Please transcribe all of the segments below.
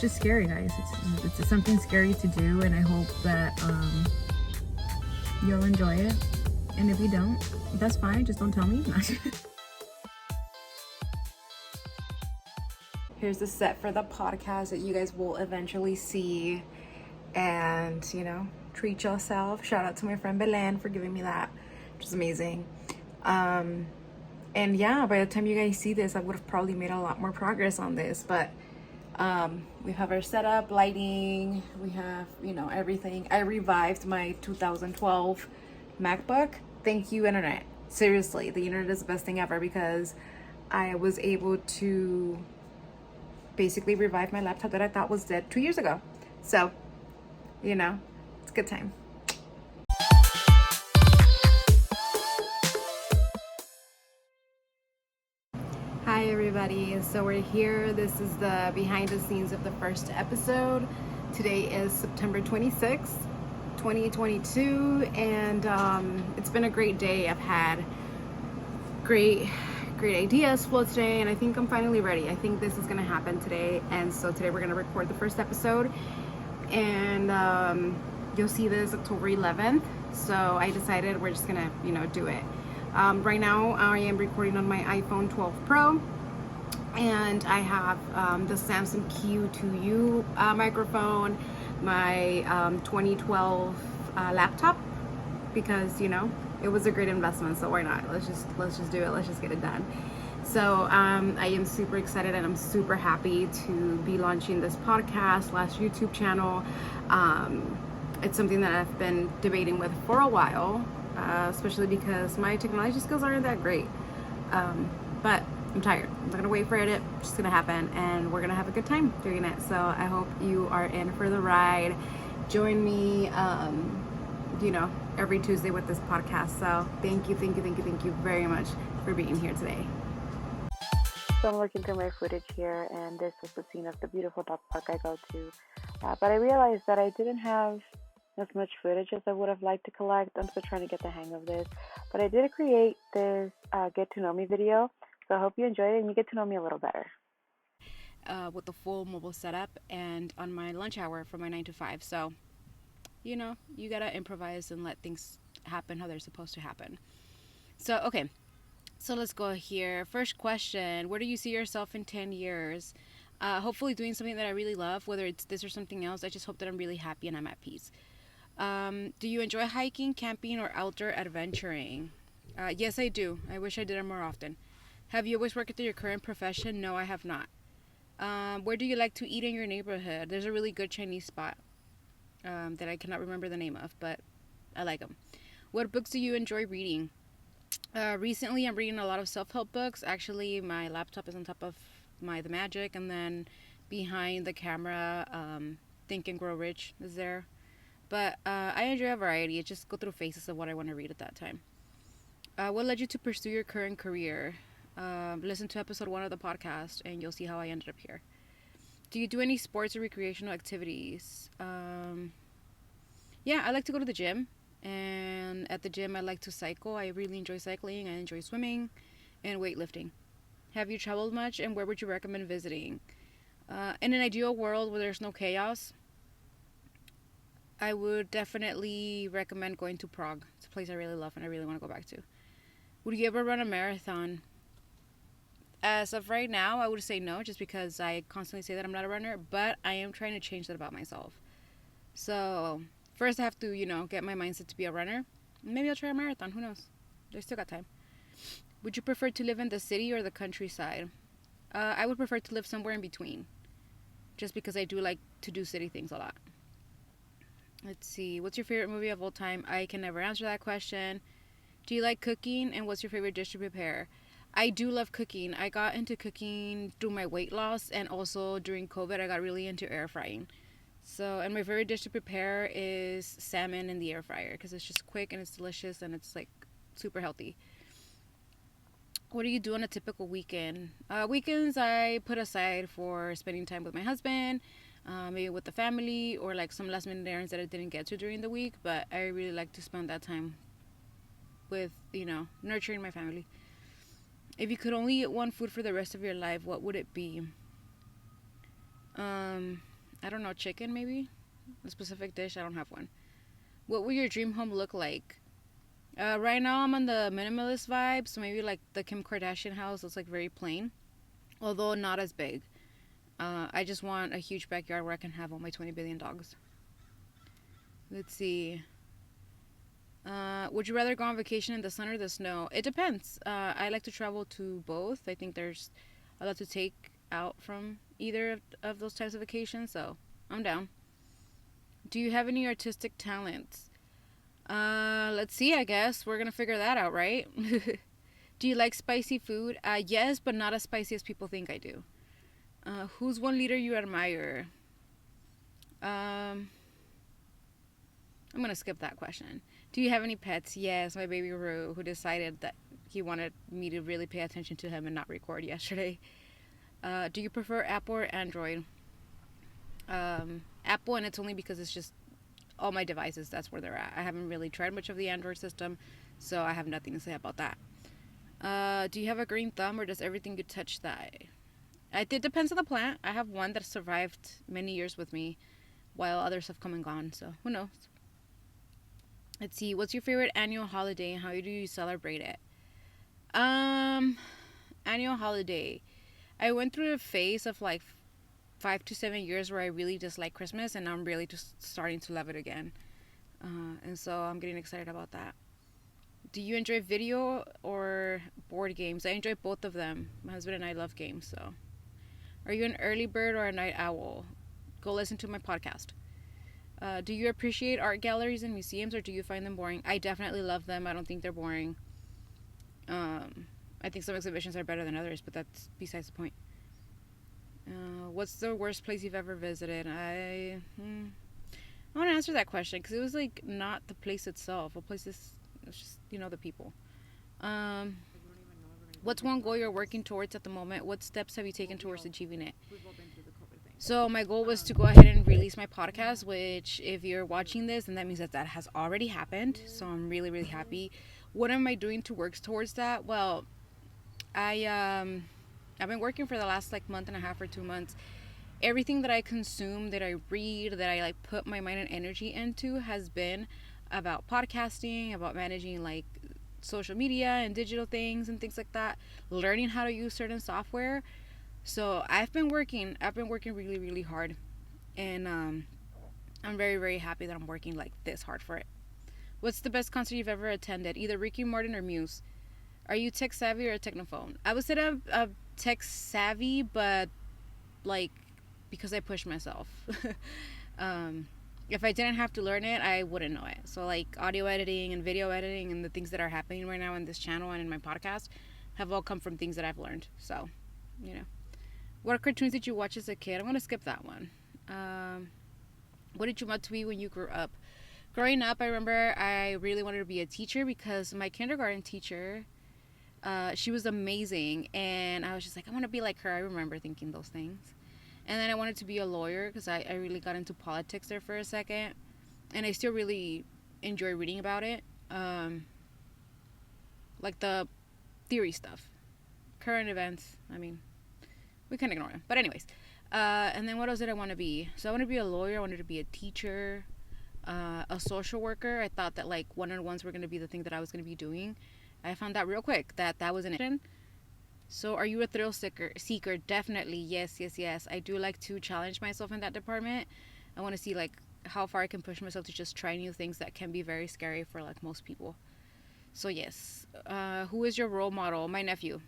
just scary, guys. It's something scary to do, and I hope that you'll enjoy it. And if you don't, that's fine. Just don't tell me. Here's the set for the podcast that you guys will eventually see. And, you know, treat yourself. Shout out to my friend Belen for giving me that, which is amazing. And yeah, by the time you guys see this, I would have probably made a lot more progress on this. But we have our setup, lighting, we have, you know, everything. I revived my 2012 MacBook. Thank you, internet. Seriously, the internet is the best thing ever, because I was able to basically revive my laptop that I thought was dead 2 years ago. So, you know, it's a good time. Hi everybody, so we're here. This is the behind the scenes of the first episode. Today is September 26th, 2022, and it's been a great day. I've had great ideas flow today, and I think I'm finally ready. I think this is gonna happen today, and so today we're gonna record the first episode, and you'll see this October 11th. So I decided we're just gonna, you know, do it. Right now I am recording on my iPhone 12 Pro, and I have the Samsung Q2U microphone, my 2012 laptop, because, you know, it was a great investment, so why not? Let's just do it. Let's just get it done. So I am super excited, and I'm super happy to be launching this podcast / YouTube channel. It's something that I've been debating with for a while, especially because my technology skills aren't that great. But I'm tired. I'm not gonna wait for it. It's just gonna happen, and we're gonna have a good time doing it. So I hope you are in for the ride. Join me, you know, every Tuesday with this podcast. So thank you very much for being here today. So I'm looking through my footage here, and this was the scene of the beautiful dog park I go to. But I realized that I didn't have as much footage as I would have liked to collect. I'm still trying to get the hang of this. But I did create this get to know me video. So I hope you enjoy it and you get to know me a little better. With the full mobile setup, and on my lunch hour from my 9 to 5. So, you know, you gotta improvise and let things happen how they're supposed to happen. So, okay. So let's go here. First question: where do you see yourself in 10 years? Hopefully doing something that I really love, whether it's this or something else. I just hope that I'm really happy and I'm at peace. Do you enjoy hiking, camping, or outdoor adventuring? Yes, I do. I wish I did it more often. Have you always worked at your current profession? No, I have not. Where do you like to eat in your neighborhood? There's a really good Chinese spot that I cannot remember the name of, but I like them. What books do you enjoy reading? Recently, I'm reading a lot of self-help books. Actually, my laptop is on top of the Magic, and then behind the camera, Think and Grow Rich is there. But I enjoy a variety. I just go through phases of what I want to read at that time. What led you to pursue your current career? Listen to episode 1 of the podcast, and you'll see how I ended up here. Do you do any sports or recreational activities? Yeah, I like to go to the gym. And at the gym, I like to cycle. I really enjoy cycling. I enjoy swimming and weightlifting. Have you traveled much, and where would you recommend visiting? In an ideal world where there's no chaos, I would definitely recommend going to Prague. It's a place I really love and I really want to go back to. Would you ever run a marathon? As of right now, I would say no, just because I constantly say that I'm not a runner, but I am trying to change that about myself. So first I have to, you know, get my mindset to be a runner. Maybe I'll try a marathon. Who knows? I still got time. Would you prefer to live in the city or the countryside? I would prefer to live somewhere in between, just because I do like to do city things a lot. Let's see. What's your favorite movie of all time? I can never answer that question. Do you like cooking, and what's your favorite dish to prepare? I do love cooking. I got into cooking through my weight loss, and also during COVID I got really into air frying. So, and my favorite dish to prepare is salmon in the air fryer, because it's just quick and it's delicious and it's like super healthy. What do you do on a typical weekend? Weekends I put aside for spending time with my husband, maybe with the family, or like some last minute errands that I didn't get to during the week. But I really like to spend that time with, you know, nurturing my family. If you could only eat one food for the rest of your life, what would it be? I don't know, chicken maybe? A specific dish? I don't have one. What would your dream home look like? Right now I'm on the minimalist vibe, so maybe like the Kim Kardashian house. It's like very plain, although not as big. I just want a huge backyard where I can have all my 20 billion dogs. Let's see. Would you rather go on vacation in the sun or the snow? It depends. I like to travel to both. I think there's a lot to take out from either of those types of vacations, so I'm down. Do you have any artistic talents? Let's see, I guess. We're gonna figure that out, right? Do you like spicy food? Yes, but not as spicy as people think I do. Who's one leader you admire? Um, I'm gonna skip that question. Do you have any pets? Yes, my baby Rue, who decided that he wanted me to really pay attention to him and not record yesterday. Do you prefer Apple or Android? Apple, and it's only because it's just all my devices. That's where they're at. I haven't really tried much of the Android system, so I have nothing to say about that. Do you have a green thumb, or does everything you touch die? It depends on the plant. I have one that survived many years with me, while others have come and gone. So who knows? Let's see. What's your favorite annual holiday, and how do you celebrate it? Um, Annual holiday. I went through a phase of like 5 to 7 years where I really disliked Christmas, and now I'm really just starting to love it again. And so I'm getting excited about that. Do you enjoy video or board games? I enjoy both of them. My husband and I love games, so. Are you an early bird or a night owl? Go listen to my podcast. Do you appreciate art galleries and museums, or do you find them boring? I definitely love them. I don't think they're boring. I think some exhibitions are better than others, but that's besides the point. What's the worst place you've ever visited? I want to answer that question because it was like not the place itself. A place is it's just the people. Um, what's one goal you're working towards at the moment? What steps have you taken towards achieving it? So my goal was to go ahead and release my podcast, which if you're watching this, then that means that has already happened. So I'm really, really happy. What am I doing to work towards that? Well, I've been working for the last like month and a half or 2 months. Everything that I consume, that I read, that I like put my mind and energy into has been about podcasting, about managing like social media and digital things and things like that, learning how to use certain software. So I've been working really, really hard, and I'm very, very happy that I'm working like this hard for it. What's the best concert you've ever attended? Either Ricky Martin or Muse. Are you tech savvy or a technophone? I would say I'm a tech savvy, but like because I push myself. um, if I didn't have to learn it, I wouldn't know it. So like audio editing and video editing and the things that are happening right now in this channel and in my podcast have all come from things that I've learned. So, you know. What cartoons did you watch as a kid? I'm going to skip that one. What did you want to be when you grew up? Growing up, I remember I really wanted to be a teacher because my kindergarten teacher, she was amazing. And I was just like, I want to be like her. I remember thinking those things. And then I wanted to be a lawyer because I really got into politics there for a second. And I still really enjoy reading about it. Like the theory stuff. Current events, I mean, we can ignore them. But anyways, and then what else did I want to be? So I wanted to be a lawyer. I wanted to be a teacher, a social worker. I thought that like one-on-ones were going to be the thing that I was going to be doing. I found out real quick that that was an option. So are you a thrill seeker? Definitely. Yes, yes, yes. I do like to challenge myself in that department. I want to see like how far I can push myself to just try new things that can be very scary for like most people. So yes. Who is your role model? My nephew.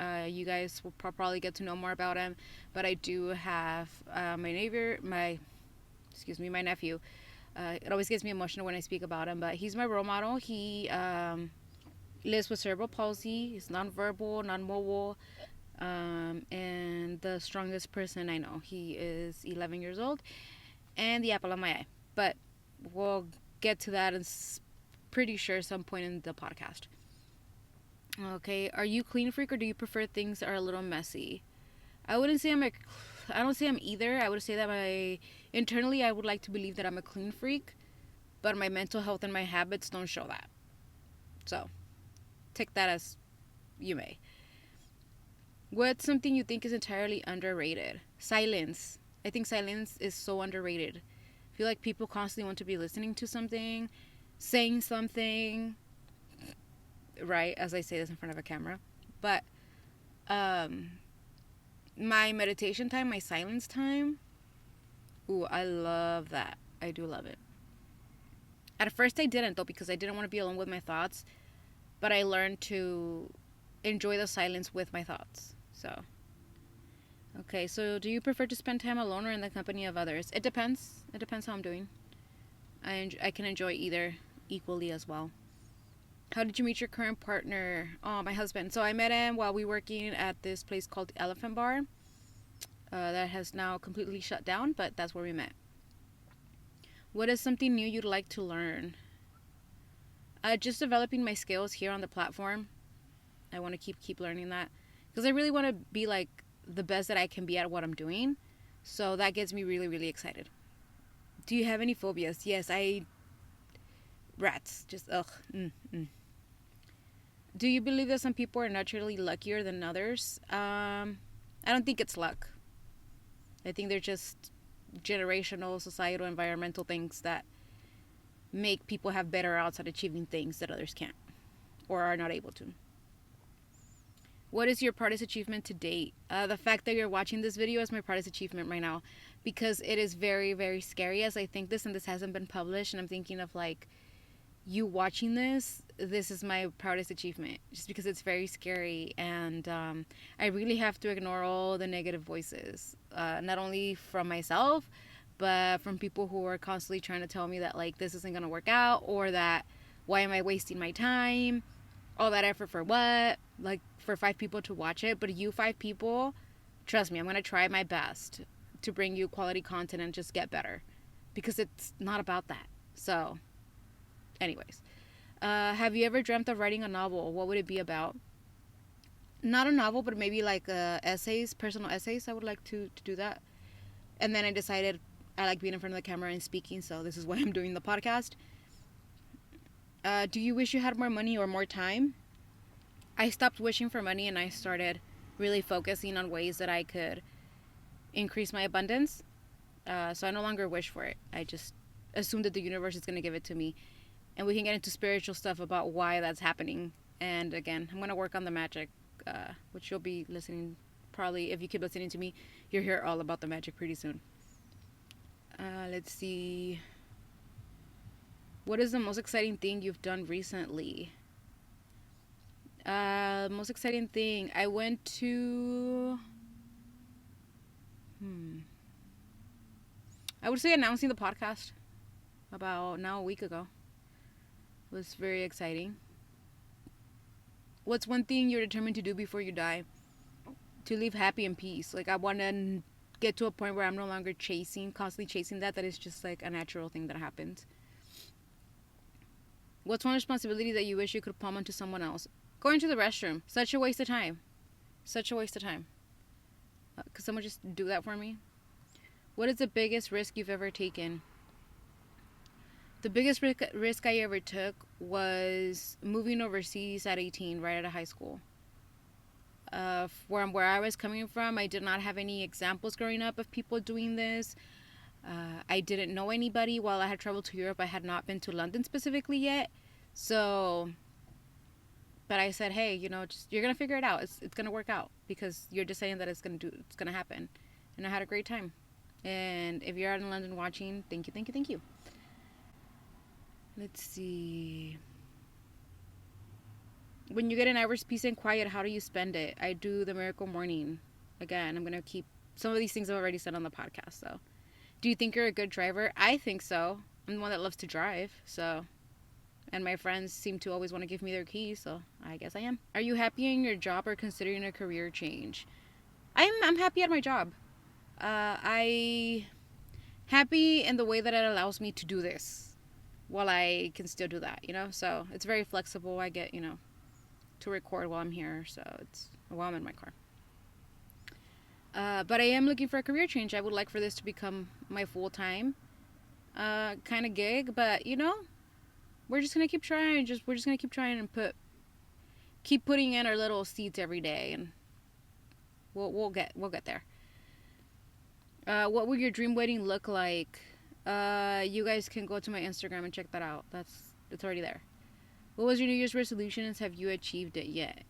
You guys will probably get to know more about him, but I do have my neighbor, my nephew. It always gets me emotional when I speak about him, but he's my role model. He lives with cerebral palsy. He's nonverbal, non-mobile, and the strongest person I know. He is 11 years old and the apple of my eye. But we'll get to that, and pretty sure some point in the podcast. Okay, are you clean freak or do you prefer things that are a little messy? I wouldn't say I don't say I'm either. I would say that internally I would like to believe that I'm a clean freak, but my mental health and my habits don't show that. So, take that as you may. What's something you think is entirely underrated? Silence. I think silence is so underrated. I feel like people constantly want to be listening to something, saying something, right? As I say this in front of a camera. But um, my meditation time, my silence time, ooh, I love that. I do love it. At first, I didn't, though, because I didn't want to be alone with my thoughts. But I learned to enjoy the silence with my thoughts. So, okay, so do you prefer to spend time alone or in the company of others? It depends. It depends how I'm doing. I can enjoy either equally as well. How did you meet your current partner? Oh, my husband. So I met him while we were working at this place called Elephant Bar. That has now completely shut down, but that's where we met. What is something new you'd like to learn? Just developing my skills here on the platform. I want to keep learning that because I really want to be like the best that I can be at what I'm doing. So that gets me really really excited. Do you have any phobias? Yes, I rats. Just ugh. Do you believe that some people are naturally luckier than others? I don't think it's luck. I think they're just generational, societal, environmental things that make people have better odds at achieving things that others can't or are not able to. What is your proudest achievement to date? The fact that you're watching this video is my proudest achievement right now because it is very, very scary as I think this and this hasn't been published. And I'm thinking of like you watching this is my proudest achievement just because it's very scary. And I really have to ignore all the negative voices, not only from myself, but from people who are constantly trying to tell me that like this isn't going to work out or that why am I wasting my time? All that effort for what? Like for 5 people to watch it, but you 5 people, trust me, I'm gonna try my best to bring you quality content and just get better, because it's not about that. So, anyways, have you ever dreamt of writing a novel? What would it be about? Not a novel, but maybe like essays, personal essays. I would like to do that. And then I decided I like being in front of the camera and speaking, so this is why I'm doing the podcast. Do you wish you had more money or more time? I stopped wishing for money and I started really focusing on ways that I could increase my abundance. So I no longer wish for it. I just assume that the universe is going to give it to me. And we can get into spiritual stuff about why that's happening. And again, I'm going to work on the magic, which you'll be listening. Probably, if you keep listening to me, you'll hear all about the magic pretty soon. Let's see. What is the most exciting thing you've done recently? Most exciting thing. I went to. I would say announcing the podcast about now a week ago. It was very exciting. What's one thing you're determined to do before you die? To live happy and peace. Like I want to get to a point where I'm no longer constantly chasing that is just like a natural thing that happens. What's one responsibility that you wish you could palm onto someone else? Going to the restroom. Such a waste of time. Such a waste of time. Could someone just do that for me? What is the biggest risk you've ever taken? The biggest risk I ever took was moving overseas at 18, right out of high school. Where I was coming from, I did not have any examples growing up of people doing this. I didn't know anybody. While I had traveled to Europe, I had not been to London specifically yet. So, but I said, hey, just you're gonna figure it out. It's gonna work out because you're just saying that it's gonna happen. And I had a great time. And if you're out in London watching, thank you, thank you, thank you. Let's see. When you get an hour's peace and quiet, how do you spend it? I do the miracle morning. Again, I'm gonna keep some of these things I've already said on the podcast. So, do you think you're a good driver? I think so. I'm the one that loves to drive. So. And my friends seem to always want to give me their keys, so I guess I am. Are you happy in your job or considering a career change? I'm happy at my job. I happy in the way that it allows me to do this while I can still do that, So it's very flexible. I get, to record while I'm here, so it's while I'm in my car. But I am looking for a career change. I would like for this to become my full-time kind of gig, but we're just gonna keep trying. We're just gonna keep trying and keep putting in our little seeds every day, and we'll get there. What would your dream wedding look like? You guys can go to my Instagram and check that out. It's already there. What was your New Year's resolutions? Have you achieved it yet?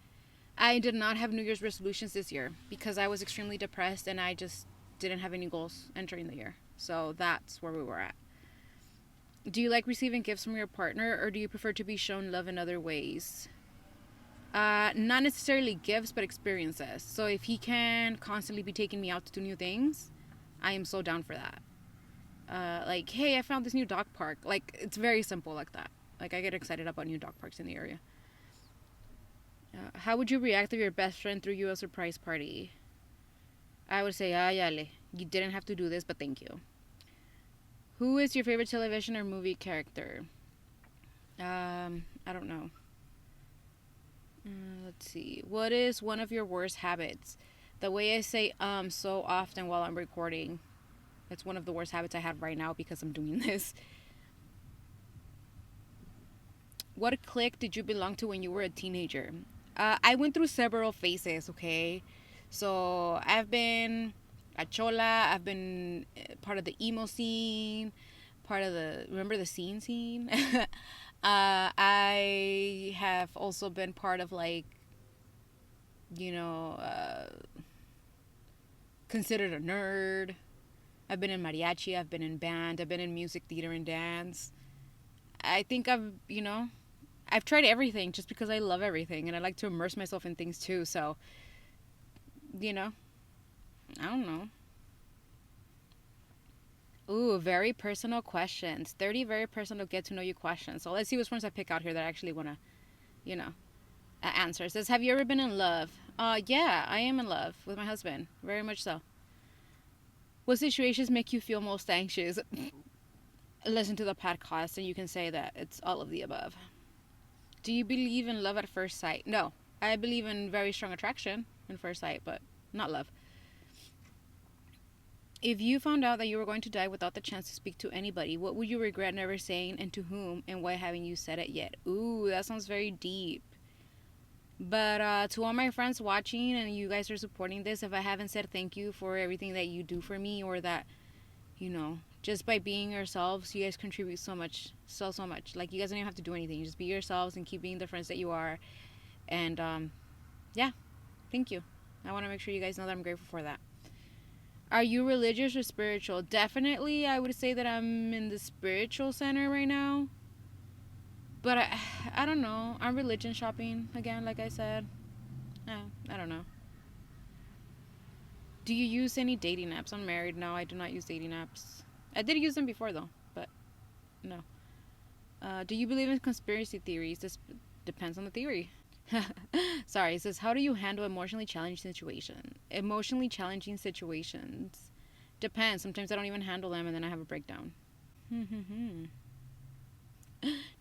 I did not have New Year's resolutions this year because I was extremely depressed and I just didn't have any goals entering the year. So that's where we were at. Do you like receiving gifts from your partner, or do you prefer to be shown love in other ways? Not necessarily gifts, but experiences. So if he can constantly be taking me out to do new things, I am so down for that. Like, hey, I found this new dog park. Like, it's very simple like that. Like, I get excited about new dog parks in the area. How would you react if your best friend threw you a surprise party? I would say, yale. You didn't have to do this, but thank you. Who is your favorite television or movie character? I don't know. Let's see. What is one of your worst habits? The way I say so often while I'm recording. It's one of the worst habits I have right now because I'm doing this. What clique did you belong to when you were a teenager? I went through several phases, okay? So I've been a chola, I've been part of the emo scene, part of the, remember the scene? I have also been part of, like, you know, considered a nerd. I've been in mariachi, I've been in band, I've been in music, theater, and dance. I think I've tried everything just because I love everything and I like to immerse myself in things too. So, I don't know. Ooh, very personal questions. 30 very personal get to know you questions. So let's see which ones I pick out here that I actually want to, answer. It says, have you ever been in love? Yeah, I am in love with my husband. Very much so. What situations make you feel most anxious? Listen to the podcast and you can say that it's all of the above. Do you believe in love at first sight? No. I believe in very strong attraction in first sight, but not love. If you found out that you were going to die without the chance to speak to anybody, what would you regret never saying, and to whom, and why haven't you said it yet? Ooh, that sounds very deep. But to all my friends watching and you guys are supporting this, if I haven't said thank you for everything that you do for me, or that, just by being yourselves, you guys contribute so much, so much. Like, you guys don't even have to do anything. Just be yourselves and keep being the friends that you are. And, yeah, thank you. I want to make sure you guys know that I'm grateful for that. Are you religious or spiritual? Definitely, I would say that I'm in the spiritual center right now. But I don't know. I'm religion shopping again, like I said. I don't know. Do you use any dating apps? I'm married. No, I do not use dating apps. I did use them before, though, but no. Do you believe in conspiracy theories? This depends on the theory. Sorry, it says, how do you handle emotionally challenging situations? Emotionally challenging situations. Depends. Sometimes I don't even handle them and then I have a breakdown.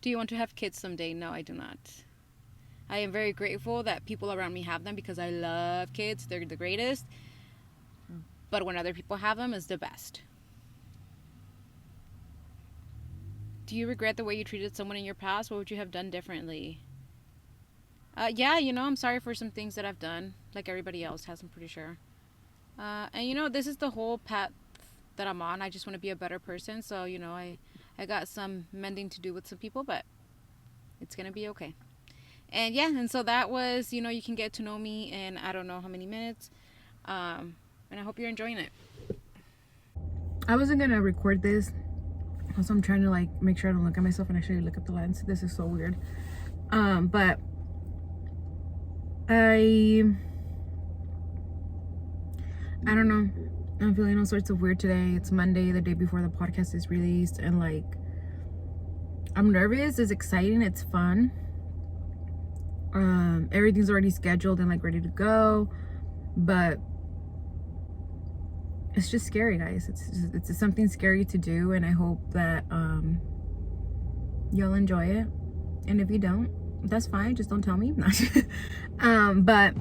Do you want to have kids someday? No, I do not. I am very grateful that people around me have them because I love kids. They're the greatest. But when other people have them, it's the best. Do you regret the way you treated someone in your past? What would you have done differently? Yeah, I'm sorry for some things that I've done, like everybody else has, I'm pretty sure. And this is the whole path that I'm on. I just want to be a better person. So, I got some mending to do with some people, but it's going to be okay. And yeah, and so that was, you can get to know me in I don't know how many minutes. And I hope you're enjoying it. I wasn't going to record this. Also, I'm trying to make sure I don't look at myself and actually look up the lens. This is so weird. But I don't know. I'm feeling all sorts of weird today. It's Monday, the day before the podcast is released, and I'm nervous. It's exciting. It's fun. Everything's already scheduled and ready to go, but it's just scary, guys. It's something scary to do, and I hope that you'll enjoy it. And if you don't, that's fine. Just don't tell me. But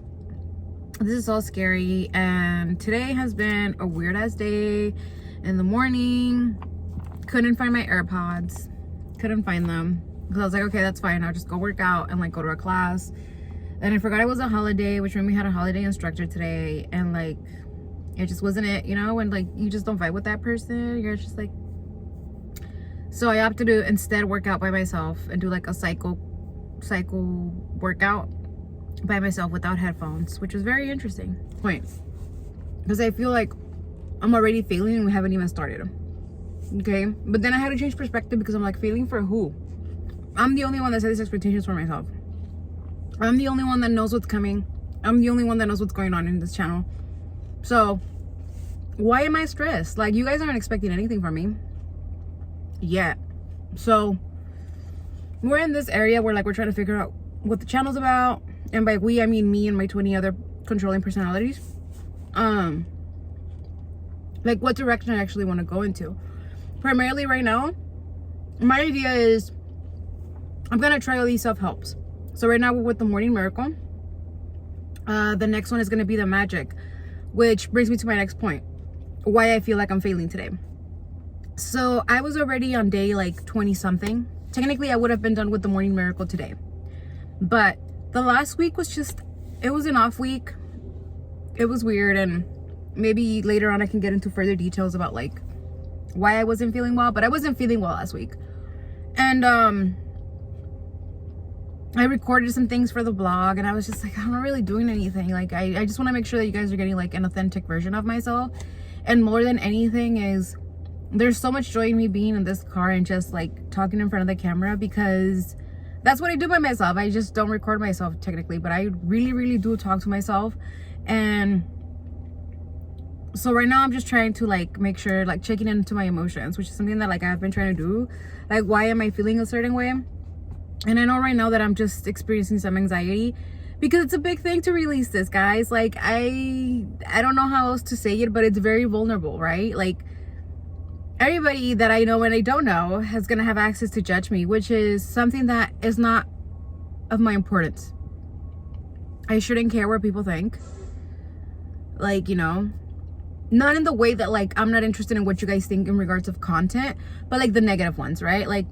this is all scary, and today has been a weird ass day. In the morning, couldn't find my AirPods. Couldn't find them because I was like, okay, that's fine. I'll just go work out and go to a class. And I forgot it was a holiday, which meant we had a holiday instructor today, and It just wasn't it, you know, when like you just don't vibe with that person. You're just like, so I opted to instead work out by myself and do like a cycle workout by myself without headphones, which was very interesting point, because I feel like I'm already failing and we haven't even started. Okay, but then I had to change perspective, because I'm like, failing for who? I'm the only one that set these expectations for myself. I'm the only one that knows what's coming. I'm the only one that knows what's going on in this channel. So why am I stressed? Like, you guys aren't expecting anything from me yet. So we're in this area where like we're trying to figure out what the channel's about, and by we I mean me and my 20 other controlling personalities. Like what direction I actually want to go into. Primarily right now, my idea is I'm gonna try all these self-helps. So right now we're with the morning miracle. The next one is gonna be the magic, which brings me to my next point, why I feel like I'm failing today. So I was already on day like 20 something. Technically I would have been done with the morning miracle today, but the last week was just, it was an off week. It was weird, and maybe later on I can get into further details about like why I wasn't feeling well, but I wasn't feeling well last week. And I recorded some things for the blog, and I was just like, I'm not really doing anything. Like I just want to make sure that you guys are getting like an authentic version of myself. And more than anything is, there's so much joy in me being in this car and just like talking in front of the camera, because that's what I do by myself. I just don't record myself technically, but I really do talk to myself. And so right now I'm just trying to like make sure, like checking into my emotions, which is something that like I've been trying to do. Like, why am I feeling a certain way? And I know right now that I'm just experiencing some anxiety, because it's a big thing to release this, guys. Like I don't know how else to say it, but it's very vulnerable, right? Like everybody that I know and I don't know is gonna have access to judge me, which is something that is not of my importance. I shouldn't care what people think. Like, you know, not in the way that like I'm not interested in what you guys think in regards of content, but like the negative ones, right? Like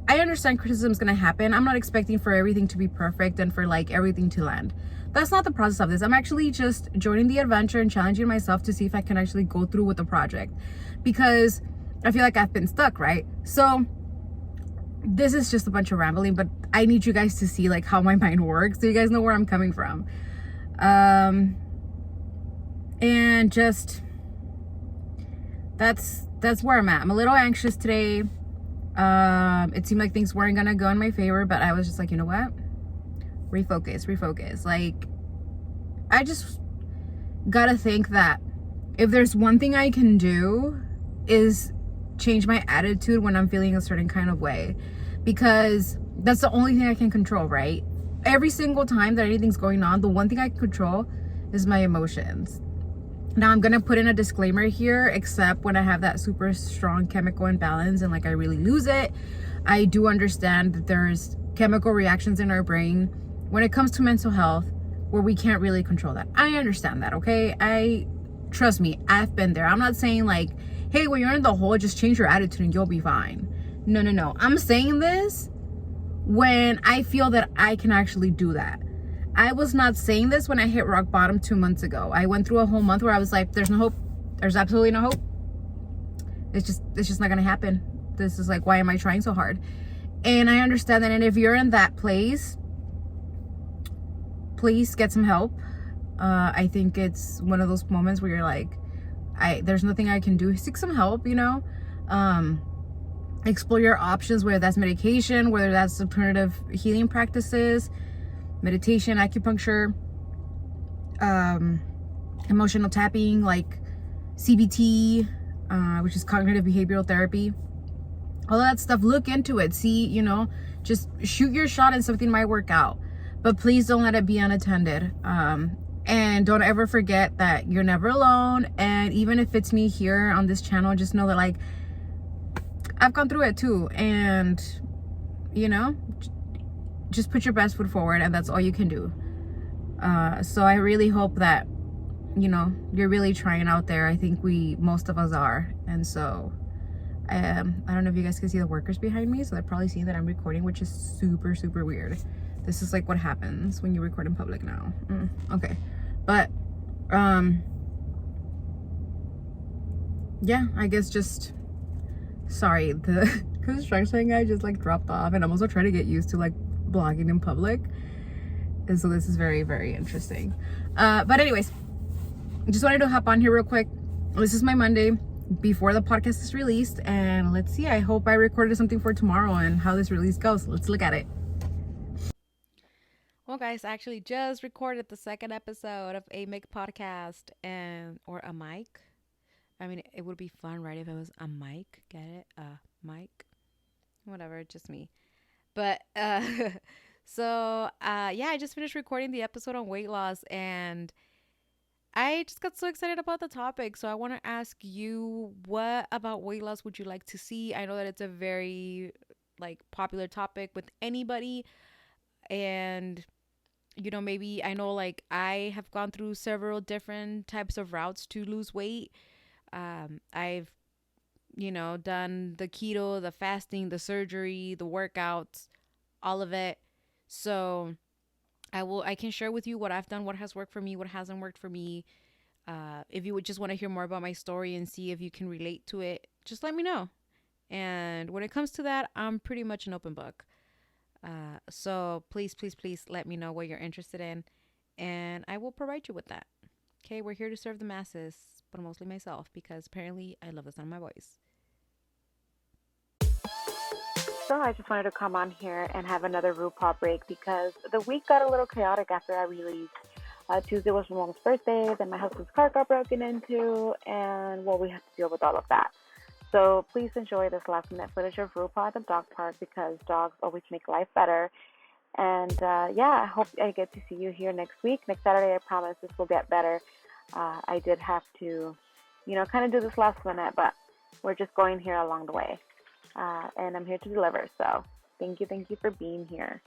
I understand criticism is gonna happen. I'm not expecting for everything to be perfect and for like everything to land. That's not the process of this. I'm actually just joining the adventure and challenging myself to see if I can actually go through with the project, because I feel like I've been stuck, right? So this is just a bunch of rambling, but I need you guys to see like how my mind works, so you guys know where I'm coming from. And just that's where I'm at. I'm a little anxious today. It seemed like things weren't gonna go in my favor, but I was just like, you know what, refocus. Like I just gotta think that if there's one thing I can do is change my attitude when I'm feeling a certain kind of way, because that's the only thing I can control, right? Every single time that anything's going on, the one thing I can control is my emotions. Now I'm gonna put in a disclaimer here, except when I have that super strong chemical imbalance and like I really lose it. I do understand that there's chemical reactions in our brain when it comes to mental health where we can't really control that. I understand that, okay? Trust me, I've been there. I'm not saying like, hey, when you're in the hole, just change your attitude and you'll be fine. No. I'm saying this when I feel that I can actually do that. I was not saying this when I hit rock bottom 2 months ago. I went through a whole month where I was like, there's no hope. There's absolutely no hope. It's just not gonna happen. This is like, why am I trying so hard? And I understand that. And if you're in that place, please get some help. I think it's one of those moments where you're like, there's nothing I can do. Seek some help, you know? Explore your options, whether that's medication, whether that's alternative healing practices, meditation, acupuncture, emotional tapping, like CBT, which is cognitive behavioral therapy. All that stuff, look into it. See, you know, just shoot your shot and something might work out. But please don't let it be unattended. And don't ever forget that you're never alone. And even if it's me here on this channel, just know that like I've gone through it too. And, you know, just put your best foot forward, and that's all you can do. So I really hope that, you know, you're really trying out there. I think most of us are. And so I don't know if you guys can see the workers behind me, so they're probably seeing that I'm recording, which is super weird. This is like what happens when you record in public now. Okay, but yeah, I guess just sorry, the construction guy just like dropped off, and I'm also trying to get used to like blogging in public, and so this is very, very interesting. But anyways, just wanted to hop on here real quick. This is my Monday before the podcast is released, and let's see. I hope I recorded something for tomorrow and how this release goes. Let's look at it. Well, guys, I actually just recorded the second episode of a mic podcast and or a mic. I mean, it would be fun, right, if it was a mic. Get it? A mic. Whatever, just me. But yeah, I just finished recording the episode on weight loss, and I just got so excited about the topic. So I want to ask you, what about weight loss would you like to see? I know that it's a very like popular topic with anybody, and maybe I know like I have gone through several different types of routes to lose weight. I've done the keto, the fasting, the surgery, the workouts, all of it. So I can share with you what I've done, what has worked for me, what hasn't worked for me. If you would just want to hear more about my story and see if you can relate to it, just let me know. And when it comes to that, I'm pretty much an open book. So please, please, please let me know what you're interested in, and I will provide you with that. Okay, we're here to serve the masses, but mostly myself, because apparently I love the sound of my voice. So I just wanted to come on here and have another RuPaul break because the week got a little chaotic after I released. Tuesday was my mom's birthday, then my husband's car got broken into, and well, we had to deal with all of that. So please enjoy this last minute footage of RuPaul at the dog park because dogs always make life better. And yeah, I hope I get to see you here next week. Next Saturday, I promise this will get better. I did have to, kind of do this last minute, but we're just going here along the way. And I'm here to deliver. So thank you for being here.